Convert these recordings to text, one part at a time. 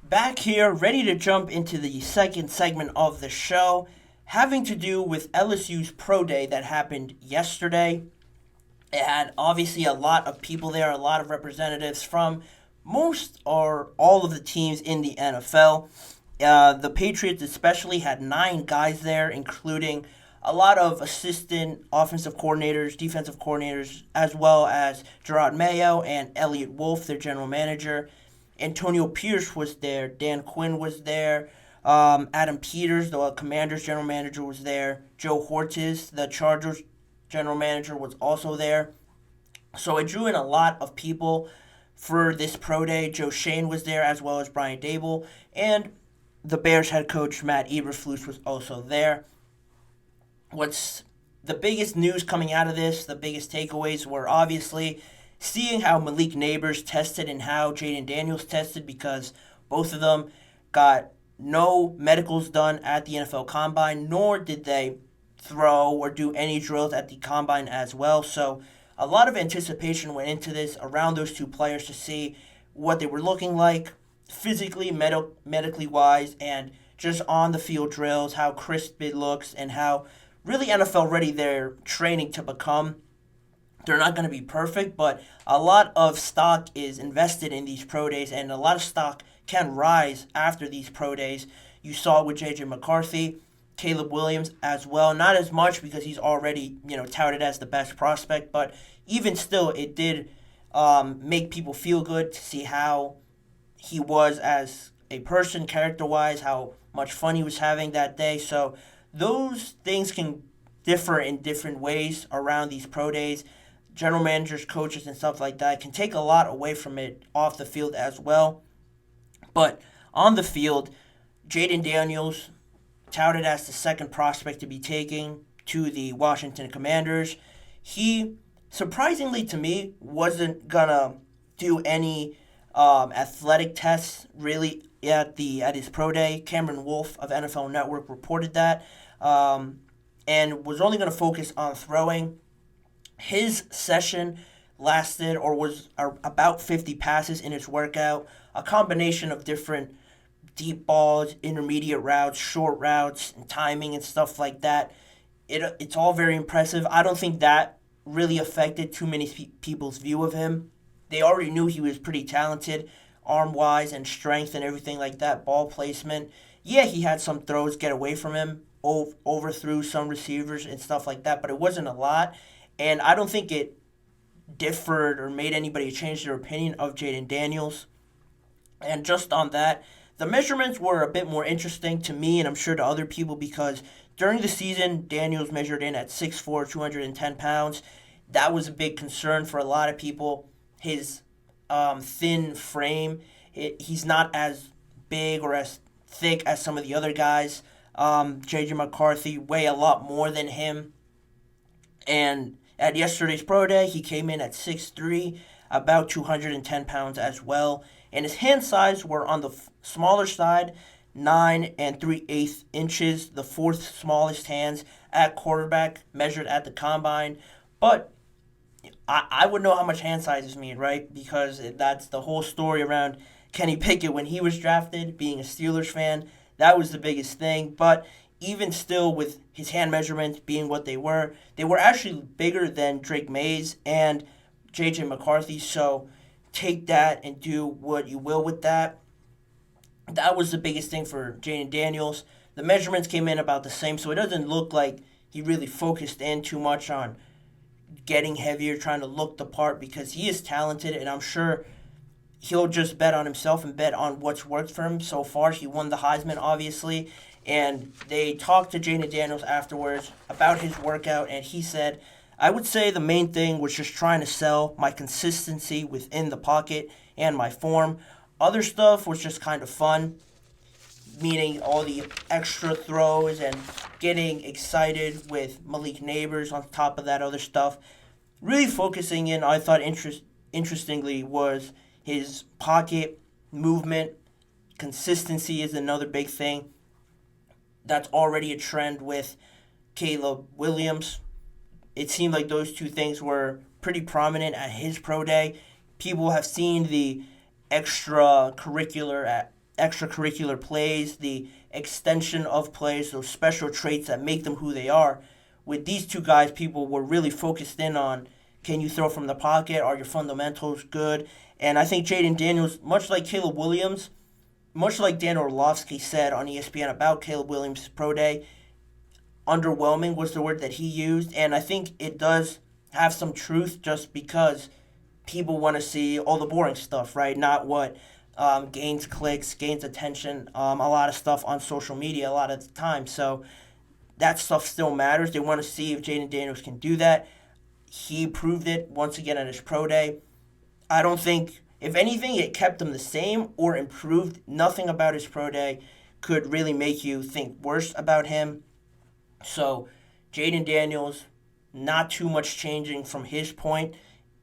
Back here, ready to jump into the second segment of the show, having to do with LSU's Pro Day that happened yesterday. It had obviously a lot of people there, a lot of representatives from most or all of the teams in the NFL. The Patriots especially had 9 guys there, including a lot of assistant offensive coordinators, defensive coordinators, as well as Gerard Mayo and Elliott Wolf, their general manager. Antonio Pierce was there. Dan Quinn was there. Adam Peters, the Commanders general manager, was there. Joe Hortiz, the Chargers general manager, was also there. So it drew in a lot of people for this pro day. Joe Shane was there, as well as Brian Dable. And the Bears head coach, Matt Eberflus, was also there. What's the biggest news coming out of this, the biggest takeaways were obviously seeing how Malik Nabers tested and how Jayden Daniels tested, because both of them got no medicals done at the NFL Combine, nor did they throw or do any drills at the Combine as well. So a lot of anticipation went into this around those two players to see what they were looking like physically, medically wise, and just on the field drills, how crisp it looks, and how really NFL ready they're training to become. They're not going to be perfect, but a lot of stock is invested in these pro days, and a lot of stock can rise after these pro days. You saw it with J.J. McCarthy, Caleb Williams as well. Not as much because he's already touted as the best prospect, but even still, it did make people feel good to see how he was as a person, character-wise, how much fun he was having that day. So those things can differ in different ways around these pro days. General managers, coaches, and stuff like that can take a lot away from it off the field as well. But on the field, Jayden Daniels, touted as the second prospect to be taken to the Washington Commanders, he, surprisingly to me, wasn't going to do any athletic tests really at his pro day. Cameron Wolfe of NFL Network reported that, and was only going to focus on throwing. His session lasted or was about 50 passes in his workout, a combination of different deep balls, intermediate routes, short routes, and timing and stuff like that. It's all very impressive. I don't think that really affected too many people's view of him. They already knew he was pretty talented, arm-wise and strength and everything like that, ball placement. Yeah, he had some throws get away from him, overthrew some receivers and stuff like that, but it wasn't a lot. And I don't think it differed or made anybody change their opinion of Jayden Daniels. And just on that, the measurements were a bit more interesting to me and I'm sure to other people, because during the season, Daniels measured in at 6'4", 210 pounds. That was a big concern for a lot of people. His thin frame, he's not as big or as thick as some of the other guys. J.J. McCarthy weigh a lot more than him. And at yesterday's pro day, he came in at 6'3", about 210 pounds as well. And his hand size were on the smaller side, 9 3/8 inches, the fourth smallest hands at quarterback measured at the combine. But I would know how much hand sizes mean, right? Because that's the whole story around Kenny Pickett when he was drafted, being a Steelers fan. That was the biggest thing. But even still, with his hand measurements being what they were actually bigger than Drake Mays and J.J. McCarthy. So take that and do what you will with that. That was the biggest thing for Jayden Daniels. The measurements came in about the same, so it doesn't look like he really focused in too much on getting heavier, trying to look the part, because he is talented, and I'm sure he'll just bet on himself and bet on what's worked for him so far. He won the Heisman, obviously, and they talked to Jayden Daniels afterwards about his workout, and he said, I would say the main thing was just trying to sell my consistency within the pocket and my form. Other stuff was just kind of fun, meaning all the extra throws and getting excited with Malik Nabers on top of that other stuff. Really focusing in, I thought interestingly, was his pocket movement. Consistency is another big thing. That's already a trend with Caleb Williams. It seemed like those two things were pretty prominent at his pro day. People have seen the extracurricular extracurricular plays, the extension of plays, those special traits that make them who they are. With these two guys, people were really focused in on, can you throw from the pocket? Are your fundamentals good? And I think Jayden Daniels, much like Caleb Williams, much like Dan Orlovsky said on ESPN about Caleb Williams' pro day, underwhelming was the word that he used. And I think it does have some truth just because people want to see all the boring stuff, right? Not what gains clicks, gains attention, a lot of stuff on social media a lot of the time. So that stuff still matters. They want to see if Jayden Daniels can do that. He proved it once again at his pro day. I don't think, if anything, it kept him the same or improved. Nothing about his pro day could really make you think worse about him. So Jayden Daniels, not too much changing from his point.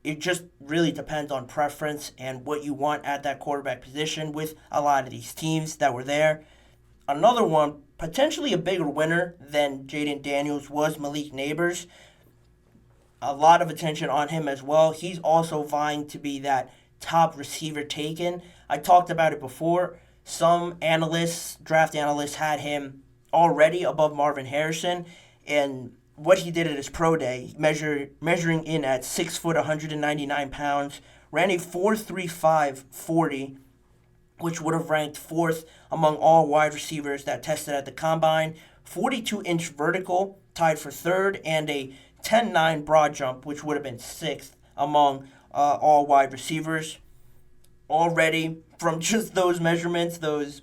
It just really depends on preference and what you want at that quarterback position with a lot of these teams that were there. Another one, potentially a bigger winner than Jayden Daniels, was Malik Nabers. A lot of attention on him as well. He's also vying to be that top receiver taken. I talked about it before. Some analysts, draft analysts, had him already above Marvin Harrison, and what he did at his pro day, measuring in at 6 foot, 199 pounds, ran a 4.35 40, which would have ranked fourth among all wide receivers that tested at the combine. 42-inch vertical, tied for third, and a 10.9 broad jump, which would have been sixth among all wide receivers. Already, from just those measurements, those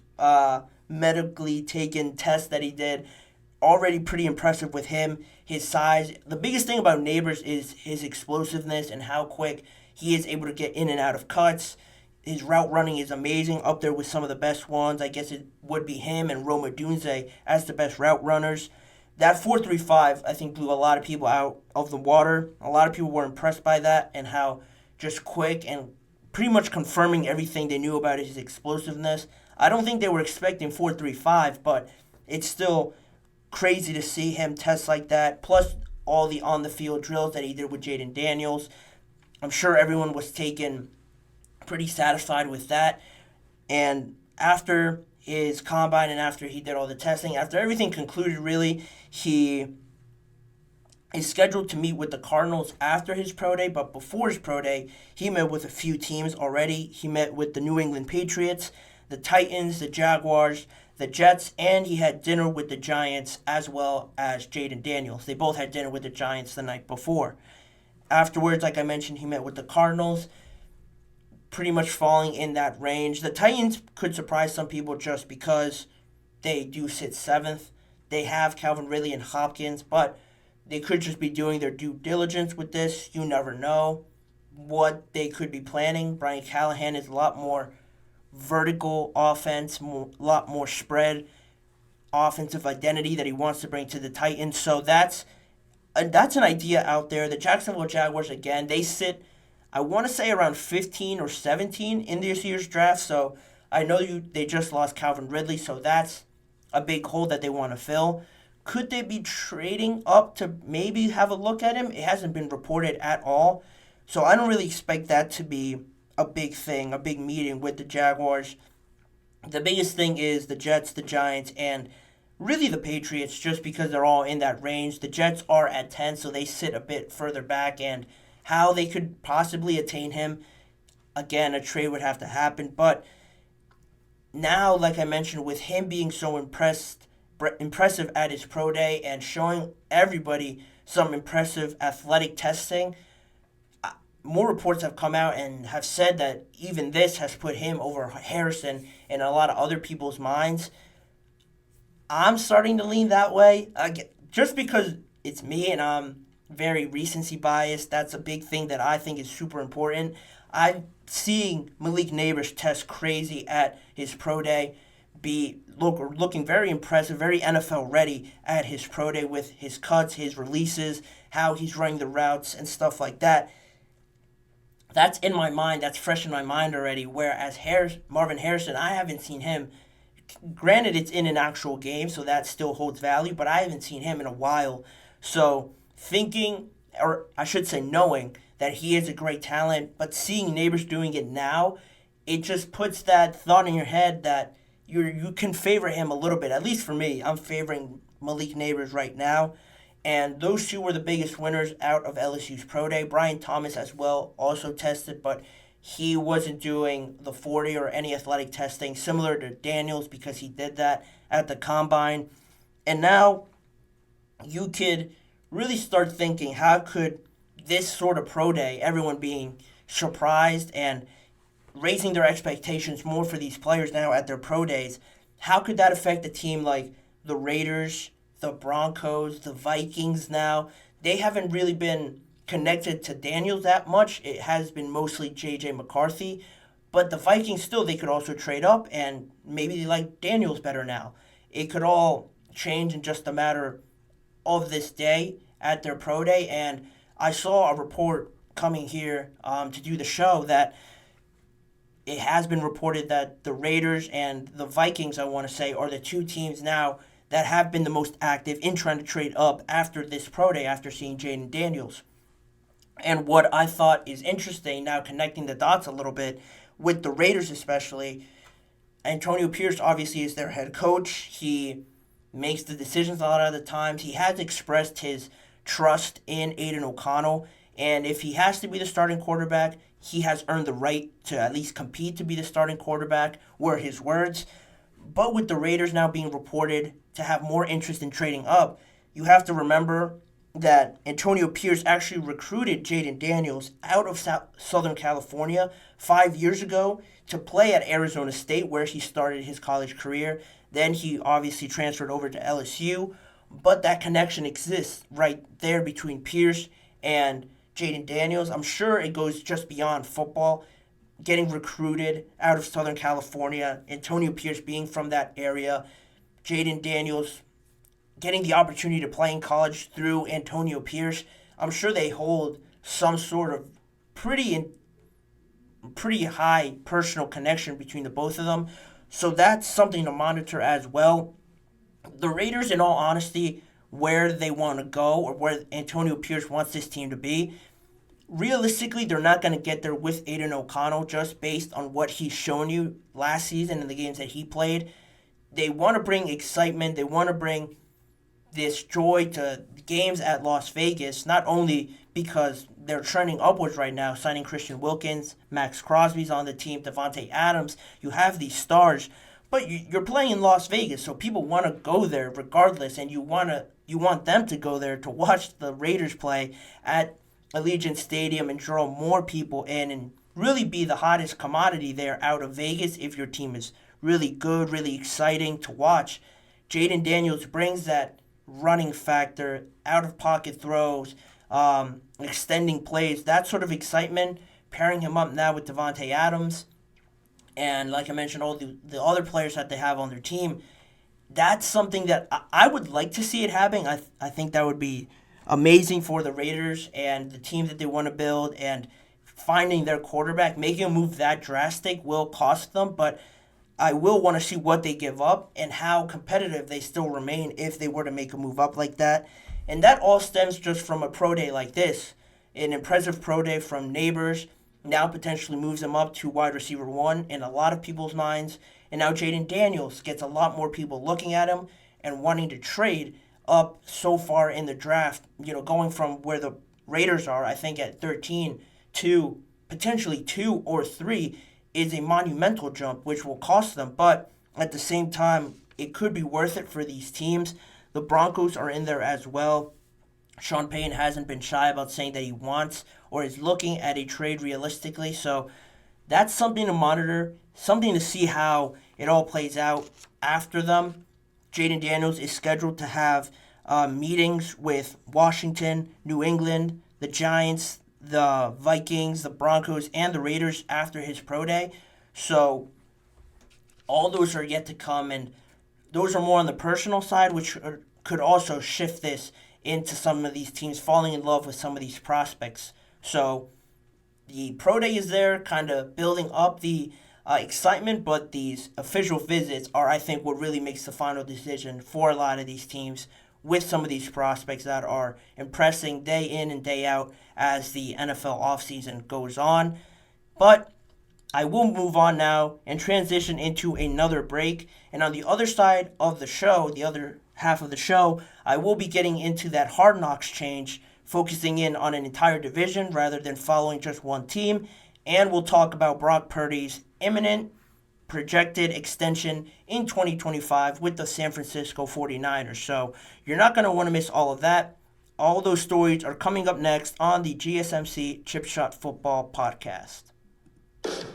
medically taken tests that he did, already pretty impressive with him, his size. The biggest thing about Nabers is his explosiveness and how quick he is able to get in and out of cuts. His route running is amazing, up there with some of the best ones. I guess it would be him and Rome Odunze as the best route runners. That 4.35, I think, blew a lot of people out of the water. A lot of people were impressed by that and how just quick and pretty much confirming everything they knew about his explosiveness. I don't think they were expecting 4.35, but it's still crazy to see him test like that, plus all the on-the-field drills that he did with Jayden Daniels. I'm sure everyone was taken pretty satisfied with that. And after his combine and after he did all the testing, after everything concluded, really, he is scheduled to meet with the Cardinals after his pro day, but before his pro day, he met with a few teams already. He met with the New England Patriots, the Titans, the Jaguars, the Jets, and he had dinner with the Giants as well as Jayden Daniels. They both had dinner with the Giants the night before. Afterwards, like I mentioned, he met with the Cardinals, pretty much falling in that range. The Titans could surprise some people just because they do sit seventh. They have Calvin Ridley and Hopkins, but they could just be doing their due diligence with this. You never know what they could be planning. Brian Callahan is a lot more vertical offense, a lot more spread offensive identity that he wants to bring to the Titans. So that's an idea out there. The Jacksonville Jaguars, again, they sit, I want to say, around 15 or 17 in this year's draft. So I know they just lost Calvin Ridley, so that's a big hole that they want to fill. Could they be trading up to maybe have a look at him? It hasn't been reported at all. So I don't really expect that to be a big thing, a big meeting with the Jaguars. The biggest thing is the Jets, the Giants, and really the Patriots, just because they're all in that range. The Jets are at 10, so they sit a bit further back, and how they could possibly attain him, again, a trade would have to happen. But now, like I mentioned, with him being so impressive at his pro day and showing everybody some impressive athletic testing, more reports have come out and have said that even this has put him over Harrison in a lot of other people's minds. I'm starting to lean that way, just because it's me and I'm very recency biased. That's a big thing that I think is super important. I'm seeing Malik Nabers test crazy at his pro day, looking very impressive, very NFL ready at his pro day with his cuts, his releases, how he's running the routes and stuff like that. That's in my mind. That's fresh in my mind already. Whereas Marvin Harrison, I haven't seen him. Granted, it's in an actual game, so that still holds value, but I haven't seen him in a while. So thinking, or I should say knowing, that he is a great talent, but seeing Nabers doing it now, it just puts that thought in your head that you can favor him a little bit. At least for me, I'm favoring Malik Nabers right now. And those two were the biggest winners out of LSU's Pro Day. Brian Thomas as well also tested, but he wasn't doing the 40 or any athletic testing, similar to Daniels, because he did that at the Combine. And now you could really start thinking, how could this sort of Pro Day, everyone being surprised and raising their expectations more for these players now at their Pro Days, how could that affect a team like the Raiders, the Broncos, the Vikings now? They haven't really been connected to Daniels that much. It has been mostly J.J. McCarthy. But the Vikings still, they could also trade up, and maybe they like Daniels better now. It could all change in just a matter of this day at their Pro Day. And I saw a report coming here to do the show that it has been reported that the Raiders and the Vikings, I want to say, are the two teams now that have been the most active in trying to trade up after this Pro Day, after seeing Jayden Daniels. And what I thought is interesting, now connecting the dots a little bit, with the Raiders especially, Antonio Pierce obviously is their head coach. He makes the decisions a lot of the times. He has expressed his trust in Aiden O'Connell, and if he has to be the starting quarterback, he has earned the right to at least compete to be the starting quarterback, were his words. But with the Raiders now being reported to have more interest in trading up, you have to remember that Antonio Pierce actually recruited Jayden Daniels out of Southern California 5 years ago to play at Arizona State, where he started his college career. Then he obviously transferred over to LSU, but that connection exists right there between Pierce and Jayden Daniels. I'm sure it goes just beyond football. Getting recruited out of Southern California, Antonio Pierce being from that area, Jayden Daniels getting the opportunity to play in college through Antonio Pierce, I'm sure they hold some sort of pretty high personal connection between the both of them. So that's something to monitor as well. The Raiders, in all honesty, where they want to go or where Antonio Pierce wants this team to be, realistically, they're not going to get there with Aiden O'Connell just based on what he's shown you last season in the games that he played. They want to bring excitement. They want to bring this joy to games at Las Vegas, not only because they're trending upwards right now, signing Christian Wilkins, Max Crosby's on the team, Devontae Adams. You have these stars, but you're playing in Las Vegas, so people want to go there regardless, and you want them to go there to watch the Raiders play at Allegiant Stadium and draw more people in and really be the hottest commodity there out of Vegas if your team is really good, really exciting to watch. Jayden Daniels brings that running factor, out-of-pocket throws, extending plays, that sort of excitement, pairing him up now with Devontae Adams, and like I mentioned, all the other players that they have on their team, that's something that I would like to see it happening. I think that would be amazing for the Raiders and the team that they want to build, and finding their quarterback, making a move that drastic will cost them, but I will want to see what they give up and how competitive they still remain if they were to make a move up like that. And that all stems just from a pro day like this. An impressive pro day from Nabers now potentially moves him up to wide receiver one in a lot of people's minds. And now Jayden Daniels gets a lot more people looking at him and wanting to trade up so far in the draft, going from where the Raiders are, I think at 13 to potentially 2 or 3 is a monumental jump, which will cost them. But at the same time, it could be worth it for these teams. The Broncos are in there as well. Sean Payton hasn't been shy about saying that he wants or is looking at a trade realistically. So that's something to monitor, something to see how it all plays out after them. Jayden Daniels is scheduled to have meetings with Washington, New England, the Giants, the Vikings, the Broncos, and the Raiders after his pro day. So all those are yet to come, and those are more on the personal side, which could also shift this into some of these teams falling in love with some of these prospects. So the pro day is there, kind of building up the excitement, but these official visits are, I think, what really makes the final decision for a lot of these teams with some of these prospects that are impressing day in and day out as the NFL offseason goes on. But I will move on now and transition into another break. And on the other side of the show, the other half of the show, I will be getting into that Hard Knocks change, focusing in on an entire division rather than following just one team. And we'll talk about Brock Purdy's imminent projected extension in 2025 with the San Francisco 49ers. So you're not going to want to miss all of that. All those stories are coming up next on the GSMC Chip Shot Football Podcast.